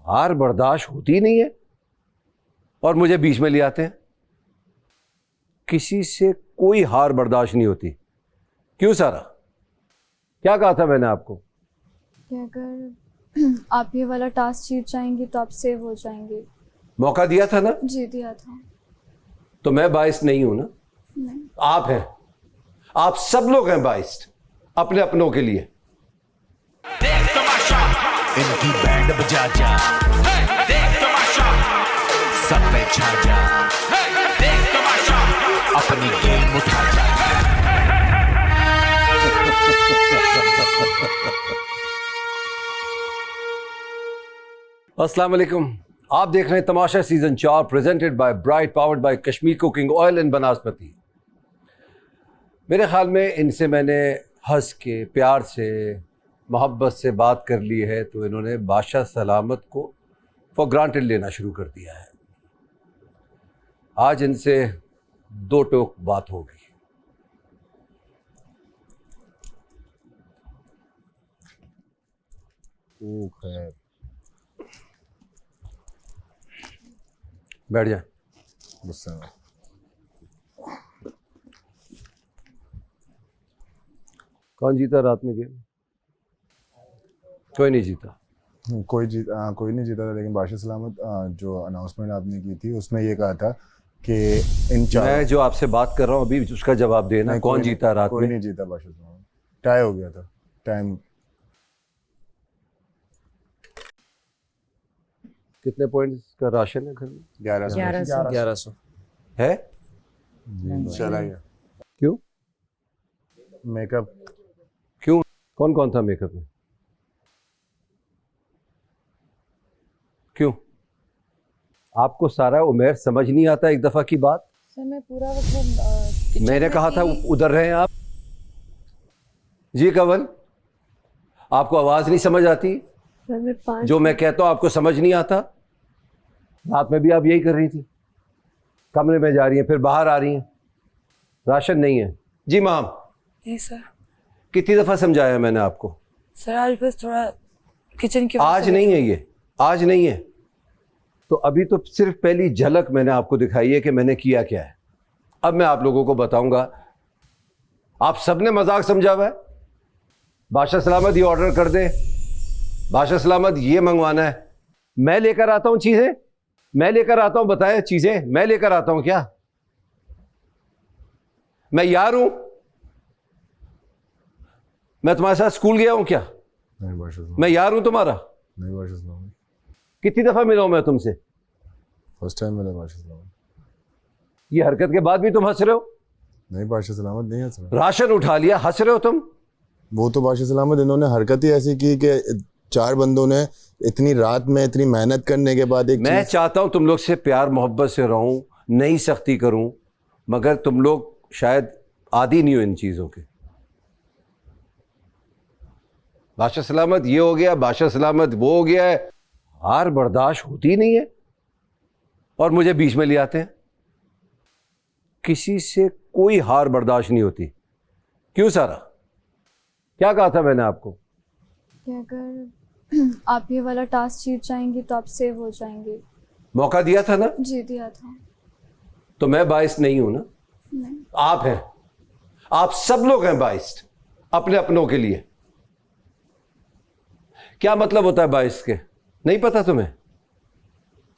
ہار برداشت ہوتی نہیں ہے اور مجھے بیچ میں لے آتے ہیں. کسی سے کوئی ہار برداشت نہیں ہوتی. کیوں سارا؟ کیا کہا تھا میں نے آپ کو کہ اگر آپ یہ والا ٹاسک جیت جائیں گی تو آپ سیو ہو جائیں گے. موقع دیا تھا نا؟ جی دیا تھا. تو میں باعث نہیں ہوں نا، نہیں. آپ ہیں. آپ سب لوگ ہیں باعث اپنے اپنوں کے لیے. ان کی بینڈ بجا جا، دیکھ تماشا، سب پہ چھا جا، دیکھ تماشا، اپنی گیم اٹھا جا. السلام علیکم. آپ دیکھ رہے ہیں Tamasha season 4 presented by Bright powered by Kashmir cooking oil and banaspati. میرے خیال میں ان سے میں نے ہنس کے پیار سے محبت سے بات کر لی ہے تو انہوں نے بادشاہ سلامت کو فار گرانٹڈ لینا شروع کر دیا ہے. آج ان سے دو ٹوک بات ہوگی. خیر بیٹھ جائیں. غصہ میں کون جیتا رات میں گیم؟ کوئی نہیں جیتا. کوئی نہیں جیتا تھا، لیکن بادشاہ سلامت جو اناؤنسمنٹ آپ نے کی تھی اس میں یہ کہا تھا کہ میں جو آپ سے بات کر رہا ہوں ابھی اس کا جواب دینا. کون جیتا رات میں؟ کوئی نہیں جیتا بادشاہ سلامت. ٹائی ہو گیا تھا ٹائم. کتنے پوائنٹس کا راشن ہے گھر میں؟ 1100 ہے. چلا گیا. کیوں میک اپ. کیوں؟ کون کون تھا میک اپ میں؟ کیوں آپ کو سارا عمیر سمجھ نہیں آتا ایک دفعہ کی بات؟ سر میں پورا وقت میں نے کہا تھا ادھر رہیں آپ. جی کنول، آپ کو آواز نہیں سمجھ آتی؟ جو میں کہتا ہوں آپ کو سمجھ نہیں آتا؟ رات میں بھی آپ یہی کر رہی تھی. کمرے میں جا رہی ہیں پھر باہر آ رہی ہیں. راشن نہیں ہے. جی مام. نہیں سر. کتنی دفعہ سمجھایا میں نے آپ کو؟ سر آج بس تھوڑا کچن کی آج نہیں ہے، یہ آج نہیں ہے. تو ابھی تو صرف پہلی جھلک میں نے آپ کو دکھائی ہے کہ میں نے کیا کیا ہے. اب میں آپ لوگوں کو بتاؤں گا. آپ سب نے مذاق سمجھا ہوا ہے. بادشاہ سلامت یہ آرڈر کر دیں، بادشاہ سلامت یہ منگوانا ہے. میں لے کر آتا ہوں چیزیں، میں لے کر آتا ہوں. بتائیں چیزیں میں لے کر آتا ہوں کیا؟ میں یار ہوں؟ میں تمہارے ساتھ اسکول گیا ہوں کیا؟ نہیں بادشاہ سلامت. میں یار ہوں تمہارا؟ نہیں بادشاہ سلامت. کتنی دفعہ ملا ہوں میں تم سے؟ فرسٹ ٹائم ملا بادشاہ سلامت. یہ حرکت کے بعد بھی تم ہنس رہے ہو؟ نہیں بادشاہ سلامت نہیں ہنس رہا. راشن اٹھا لیا ہنس رہے ہو تم؟ وہ تو بادشاہ سلامت انہوں نے حرکت ہی ایسی کی کہ 4 بندوں نے اتنی رات میں اتنی محنت کرنے کے بعد ایک میں چاہتا ہوں تم لوگ سے پیار محبت سے رہوں، نہیں سختی کروں، مگر تم لوگ شاید عادی نہیں ہو ان چیزوں کے. بادشاہ سلامت یہ ہو گیا، بادشاہ سلامت وہ ہو گیا ہے. ہار برداشت ہوتی نہیں ہے اور مجھے بیچ میں لے آتے ہیں. کسی سے کوئی ہار برداشت نہیں ہوتی. کیوں سارا؟ کیا کہا تھا میں نے آپ کو کہ اگر آپ یہ والا ٹاسک جیت جائیں گی تو آپ سیو ہو جائیں گے. موقع دیا تھا نا؟ جی دیا تھا. تو میں باعث نہیں ہوں نا، نہیں. آپ ہیں. آپ سب لوگ ہیں باعث اپنے اپنوں کے لیے. کیا مطلب ہوتا ہے باعث کے؟ نہیں پتا تمہیں؟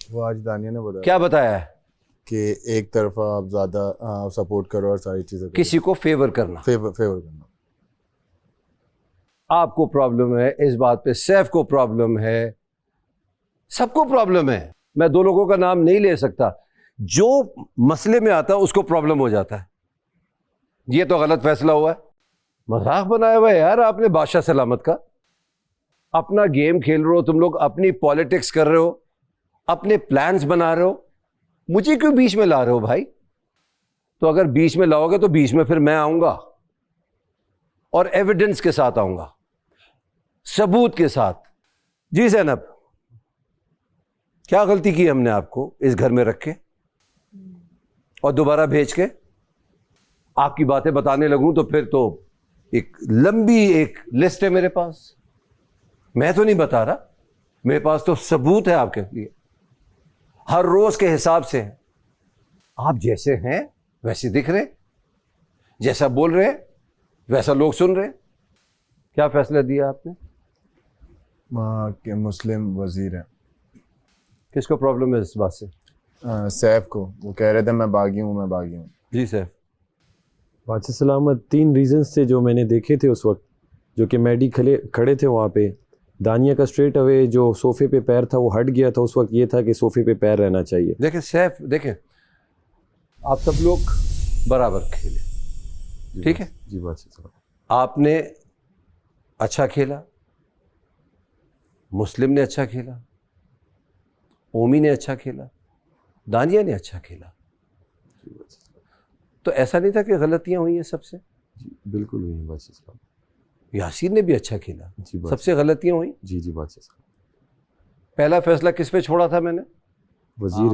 وہ آج دانیہ نے بتایا کیا بتایا ہے؟ کہ ایک طرفہ آپ زیادہ سپورٹ کرو اور ساری چیزیں کسی کو فیور کرنا. فیور کرنا. آپ کو پرابلم ہے اس بات پہ، سیف کو پرابلم ہے، سب کو پرابلم ہے. میں 2 لوگوں کا نام نہیں لے سکتا. جو مسئلے میں آتا ہے اس کو پرابلم ہو جاتا ہے. یہ تو غلط فیصلہ ہوا ہے. مذاق بنایا ہوا ہے یار آپ نے بادشاہ سلامت کا. اپنا گیم کھیل رہے ہو تم لوگ، اپنی پالیٹکس کر رہے ہو، اپنے پلانز بنا رہے ہو. مجھے کیوں بیچ میں لا رہے ہو بھائی؟ تو اگر بیچ میں لاؤ گے تو بیچ میں پھر میں آؤں گا اور ایویڈنس کے ساتھ آؤں گا، ثبوت کے ساتھ. جی زینب، کیا غلطی کی ہم نے آپ کو اس گھر میں رکھ کے اور دوبارہ بھیج کے؟ آپ کی باتیں بتانے لگوں تو پھر تو ایک لمبی ایک لسٹ ہے میرے پاس. میں تو نہیں بتا رہا. میرے پاس تو ثبوت ہے آپ کے لیے, ہر روز کے حساب سے ہے. آپ جیسے ہیں ویسے دکھ رہے, جیسا بول رہے ویسا لوگ سن رہے. کیا فیصلہ دیا آپ نے؟ وہاں کے مسلم وزیر ہیں. کس کو پرابلم ہے اس بات سے؟ سیف کو. وہ کہہ رہے تھے میں باغی ہوں, میں باغی ہوں. جی سیف. بادشاہ سلامت 3 ریزنس تھے جو میں نے دیکھے تھے اس وقت, جو کہ میڈی کھڑے تھے وہاں پہ. دانیہ کا اسٹریٹ اوے جو صوفے پہ پیر تھا وہ ہٹ گیا تھا اس وقت, یہ تھا کہ صوفے پہ پیر رہنا چاہیے. دیکھیں سیف, دیکھیں آپ سب لوگ برابر کھیلے, ٹھیک ہے؟ جی بادشاہ سلامت. آپ نے اچھا کھیلا, مسلم نے اچھا کھیلا, اومی نے اچھا کھیلا, دانیہ نے اچھا کھیلا. تو ایسا نہیں تھا کہ غلطیاں ہوئی ہیں سب سے؟ جی بالکل ہوئی ہیں بادشاہ سلامت. یاسین نے بھی اچھا کھیلا, جی سب سے غلطیاں ہوئیں. جی جی بادشاہ سلامت. پہلا فیصلہ کس پہ چھوڑا تھا میں نے؟ وزیر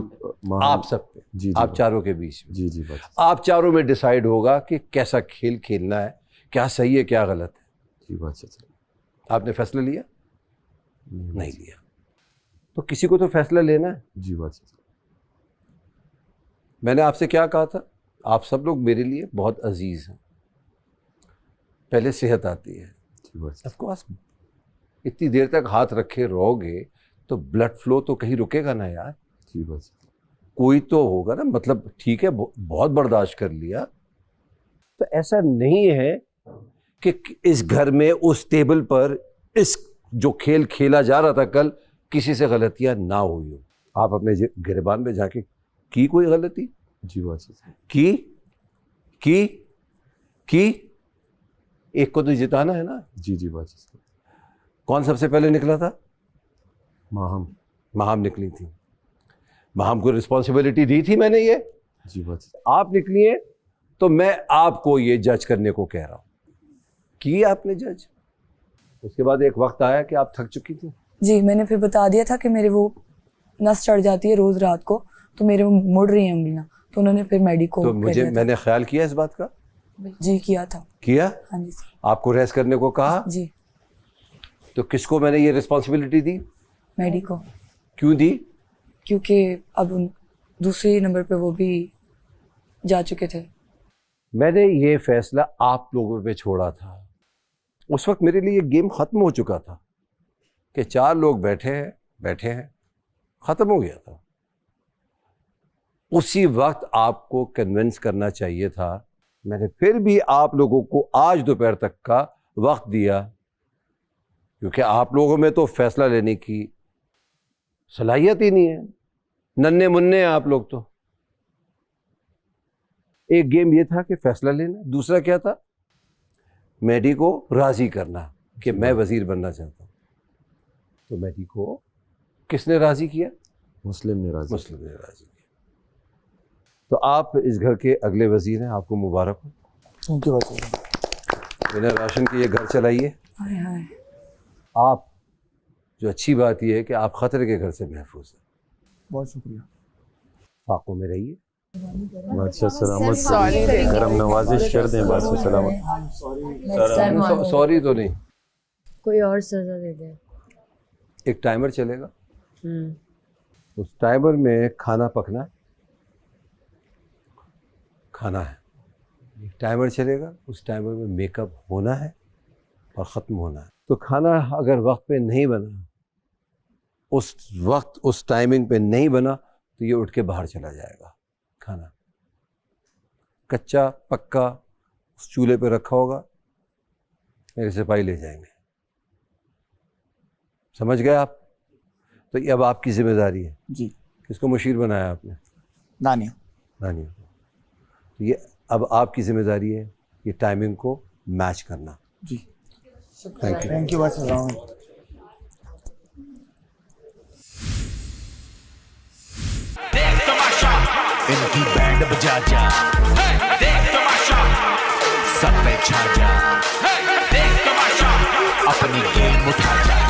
آپ سب پہ, جی آپ چاروں کے بیچ میں. جی جی بادشاہ. آپ چاروں میں ڈیسائیڈ ہوگا کہ کیسا کھیل کھیلنا ہے, کیا صحیح ہے کیا غلط ہے. جی بادشاہ سلامت. آپ نے فیصلہ لیا؟ نہیں لیا. تو کسی کو تو فیصلہ لینا ہے. جی بادشاہ سلامت. میں نے آپ سے کیا کہا تھا؟ آپ سب لوگ میرے لیے بہت عزیز ہیں. پہلے صحت آتی ہے. جی بادشاہ. آف کورس اتنی دیر تک ہاتھ رکھے رہو گے تو بلڈ فلو تو کہیں رکے گا نا یار. جی بادشاہ. کوئی تو ہوگا نا, مطلب ٹھیک ہے بہت برداشت کر لیا. تو ایسا نہیں ہے کہ اس گھر میں اس ٹیبل پر اس جو کھیل کھیلا جا رہا تھا کل کسی سے غلطیاں نہ ہوئی ہو. آپ اپنے گریبان میں جا کے کی کوئی غلطی؟ جی بادشاہ. کی ایک کو تو جتانا ہے نا. جی جی بادشاہ. کون سب سے پہلے نکلا تھا؟ ماہم نکلی تھی. ماہم کو رسپانسبلٹی دی تھی میں نے یہ. جی بادشاہ. آپ نکلی ہیں تو میں آپ کو یہ جج کرنے کو کہہ رہا ہوں. کی آپ نے جج. اس کے بعد ایک وقت آیا کہ آپ تھک چکی تھی. جی میں نے پھر بتا دیا تھا کہ میرے وہ نس چڑھ جاتی ہے روز رات کو, تو میرے وہ مڑ رہی ہیں انگلیاں, تو انہوں نے پھر میڈی کو تو میں نے خیال کیا اس بات کا. جی کیا تھا. کیا؟ ہاں جی سر. آپ کو ریسٹ کرنے کو کہا. جی. تو کس کو میں نے یہ رسپانسبلٹی دی؟ میڈی کو. کیوں دی؟ کیونکہ اب دوسرے نمبر پہ وہ بھی جا چکے تھے. ہیں. میں نے یہ فیصلہ آپ لوگوں پہ چھوڑا تھا. اس وقت میرے لیے یہ گیم ختم ہو چکا تھا کہ 4 لوگ بیٹھے ہیں, ختم ہو گیا تھا. اسی وقت آپ کو کنونس کرنا چاہیے تھا. میں نے پھر بھی آپ لوگوں کو آج دوپہر تک کا وقت دیا کیونکہ آپ لوگوں میں تو فیصلہ لینے کی صلاحیت ہی نہیں ہے. ننھے مننے ہیں آپ لوگ تو. ایک گیم یہ تھا کہ فیصلہ لینا, دوسرا کیا تھا؟ میڈی کو راضی کرنا کہ میں وزیر بننا چاہتا ہوں. تو میڈی کو کس نے راضی کیا؟ مسلم نے راضی. کیا. تو آپ اس گھر کے اگلے وزیر ہیں, آپ کو مبارک ہو. بنا راشن کے یہ گھر چلائیے. آپ جو اچھی بات یہ ہے کہ آپ خطرے کے گھر سے محفوظ ہیں. بہت شکریہ. فاقوں میں رہیے. بادشاہ سلامت کرم نوازش کر دیں. بادشاہ سلامت. سوری تو نہیں, کوئی اور سزا دے دیں. ایک ٹائمر چلے گا. اس ٹائمر میں کھانا پکنا ہے, کھانا ہے. ایک ٹائمر چلے گا, اس ٹائمر میں میک اپ ہونا ہے اور ختم ہونا ہے. تو کھانا اگر وقت پہ نہیں بنا, اس وقت اس ٹائمنگ پہ نہیں بنا تو یہ اٹھ کے باہر چلا جائے گا. کھانا کچا پکا اس چولہے پہ رکھا ہوگا, میرے سپاہی لے جائیں گے. سمجھ گئے آپ؟ تو یہ اب آپ کی ذمہ داری ہے. جی. کس کو مشیر بنایا آپ نے؟ دانیہ. تو یہ اب آپ کی ذمہ داری ہے یہ ٹائمنگ کو میچ کرنا. جی. Thank you. دیکھ تماشا ان کی بینڈ بجا جا. دیکھ تماشا سب پہ چھا جا. دیکھ تماشا اپنی گیم اٹھا جا.